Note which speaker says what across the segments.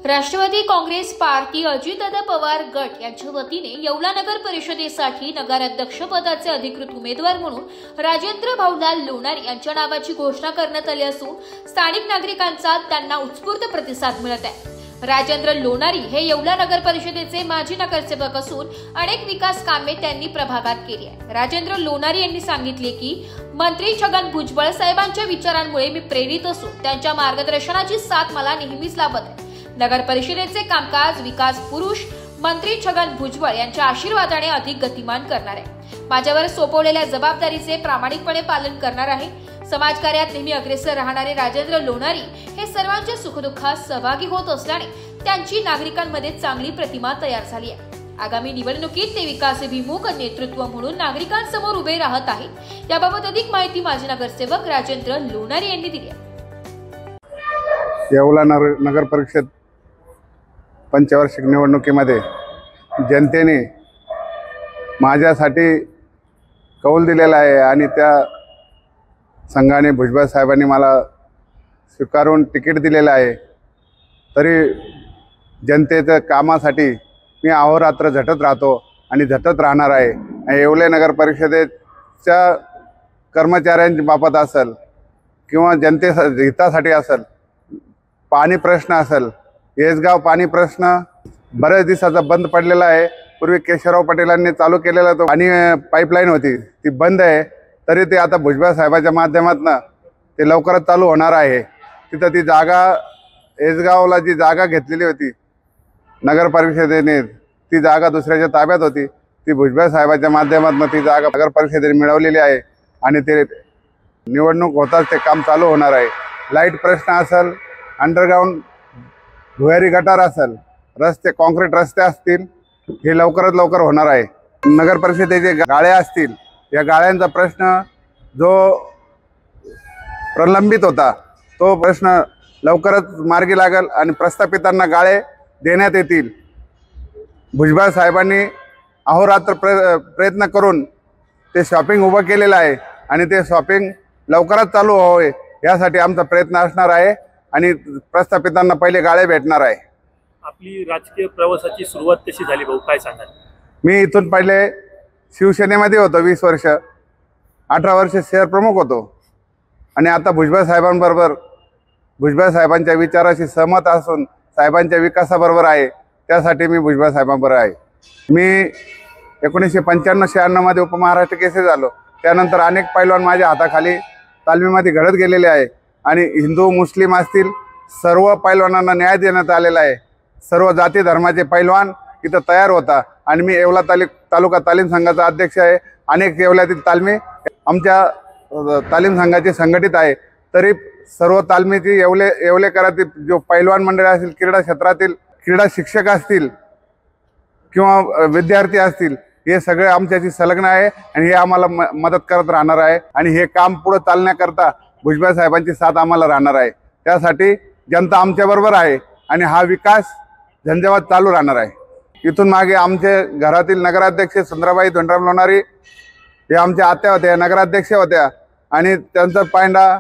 Speaker 1: Rashtrawadi Congress party Ajitdada Pawar गट यांच्या वतीने येवला नगर परिषदेसाठी नगराध्यक्षपदाचे अधिकृत उमेदवार म्हणून राजेंद्र भाऊलाल लोणारी यांच्या नावाची घोषणा करण्यात आली असून स्थानिक नागरिकांचा त्यांना उत्स्फूर्त प्रतिसाद मिळत आहे। राजेंद्र लोणारी हे येवला नगर परिषदेचे माजी नगरसेवक असून अनेक विकास कामे त्यांनी प्रभागात केली आहे। राजेंद्र लोणारी यांनी सांगितले की मंत्री छगन भुजबळ साहेबांच्या विचारांमुळे मी प्रेरित असून त्यांच्या मार्गदर्शनाची साथ मला नेहमीच लाभत आहे। नगर परिषदेचे कामकाज विकास पुरुष मंत्री छगन भुजबळ यांच्या आशीर्वादाने अधिक गतिमान करणार आहे। माझ्यावर सोपवलेल्या जबाबदारीचे प्रामाणिकपणे पालन करणार आहे। समाजकार्यात नेहमी अग्रेसर राहणारे राजेंद्र लोणारी हे सर्वांच्या सुखदुःखात सहभागी होत असल्याने त्यांची नागरिकांमध्ये चांगली प्रतिमा तयार झाली आहे। आगामी निवडणुकीत ते विकासाभिमुख नेतृत्व म्हणून नागरिकांसमोर उभे राहत आहेत। याबाबत अधिक माहिती माजी नगरसेवक राजेंद्र लोणारी यांनी दिली आहे।
Speaker 2: येवला नगर परिषद पंचवार्षिक निवडणुकीमध्ये जनतेने माझ्यासाठी कौल दिलेला आहे आणि त्या संघाने भुजबळ साहेबांनी मला स्वीकारून तिकीट दिलेलं आहे। तरी जनतेच्या कामासाठी मी अहोरात्र झटत राहतो आणि झटत राहणार आहे। येवले नगर परिषदेच्या कर्मचाऱ्यांच्या बाबत असेल किंवा जनते हितासाठी असेल, पाणी प्रश्न असेल, येसगाव पाणी प्रश्न बऱ्याच दिवसाचा बंद पडलेला आहे। पूर्वी केशवराव पटेलांनी चालू केलेला तो पाणी पाईपलाईन होती ती बंद आहे, तरी ते आता भुजबळ साहेबांच्या माध्यमातून ते लवकरच चालू होणार आहे। तिथं ती जागा येसगावला जी जागा घेतलेली होती नगर परिषदेने, ती जागा दुसऱ्याच्या ताब्यात होती, ती भुजबळ साहेबांच्या माध्यमातून ती जागा नगर परिषदेने मिळवलेली आहे आणि ते निवडणूक होताच ते काम चालू होणार आहे। लाईट प्रश्न असेल, अंडरग्राउंड भुयारी गटार असेल, रस्ते कॉन्क्रीट रस्ते असतील, हे लवकरात लवकर होणार आहे। नगर परिषदेचे गाळे असतील, या गाळ्यांचा प्रश्न जो प्रलंबित होता तो प्रश्न लवकरच मार्गी लागेल आणि प्रस्थापितांना गाळे देण्यात येतील। भुजबळ साहेबांनी अहोरात्र प्रयत्न करून ते शॉपिंग उभं केलेलं आहे आणि ते शॉपिंग लवकरच चालू व्हावे यासाठी आमचा प्रयत्न असणार आहे आणि प्रस्थापितांना पहिले गाळे भेटणार आहे।
Speaker 3: आपली राजकीय प्रवासाची सुरुवात कशी झाली भाऊ, काय सांगाल?
Speaker 2: मी इथून पहिले शिवसेनेमध्ये होतो 20 वर्ष, 18 वर्ष शहर प्रमुख होतो आणि आता भुजबळ साहेबांबरोबर भुजबळ साहेबांच्या विचाराशी सहमत असून साहेबांच्या विकासाबरोबर आहे, त्यासाठी मी भुजबळ साहेबांबरोबर आहे। मी 1995-96 मध्ये उपमहाराष्ट्र केसरी झालो। त्यानंतर अनेक पैलवान माझ्या हाताखाली तालमीमध्ये घडत गेलेले आहे आणि हिंदू मुस्लिम असतील सर्व पैलवानांना न्याय देण्यात आलेला आहे। सर्व जाती धर्माचे पैलवान इथं तयार होता आणि मी येवला तालुका तालीम संघाचा अध्यक्ष आहे। अनेक येवल्यातील तालमी आमच्या तालीम संघाची संघटित आहे। तरी सर्व तालमीची येवलेकरातील जो पैलवान मंडळ असतील, क्रीडा क्षेत्रातील क्रीडा शिक्षक असतील किंवा विद्यार्थी असतील, हे सगळे आमच्याशी संलग्न आहे आणि हे आम्हाला मदत करत राहणार आहे आणि हे काम पुढे चालण्याकरता भुजबळ साहेबांची साथ आम्हाला राहणार आहे। त्यासाठी जनता आमच्याबरोबर आहे आणि हा विकास झंझावात चालू राहणार आहे। इथून मागे आमचे घरातील नगराध्यक्ष सुंदराबाई धोंडराम लोणारी हे आमच्या आत्या होत्या, नगराध्यक्ष होत्या आणि त्यांचा पायंडा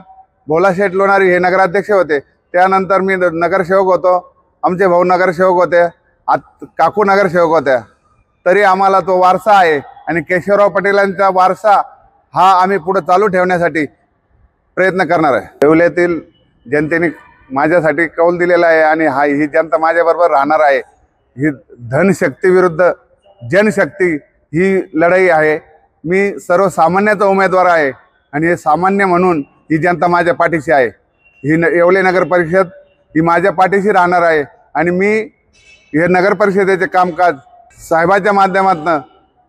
Speaker 2: भोलाशेठ लोणारी हे नगराध्यक्ष होते। त्यानंतर मी नगरसेवक होतो, आमचे भाऊ नगरसेवक होते, काकू नगरसेवक होत्या। तरी आम्हाला तो वारसा आहे आणि केशवराव पटेलांचा वारसा हा आम्ही पुढे चालू ठेवण्यासाठी प्रयत्न करणार आहे। येवल्यातील जनतेने माझ्यासाठी कौल दिलेला आहे आणि ही जनता माझ्याबरोबर राहणार आहे। ही धनशक्ती विरुद्ध जनशक्ती ही लढाई आहे। मी सर्वसामान्याचा उमेदवार आहे आणि हे सामान्य म्हणून ही जनता माझ्या पाठीशी आहे। ही येवले नगर परिषद ही माझ्या पाठीशी राहणार आहे आणि मी हे नगर परिषदेचे कामकाज साहेबांच्या माध्यमातून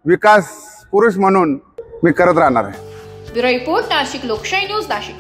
Speaker 2: विकास पुरुष म्हणून मी करत राहणार आहे।
Speaker 1: ब्युरो रिपोर्ट, नाशिक लोकशाही न्यूज, नाशिक।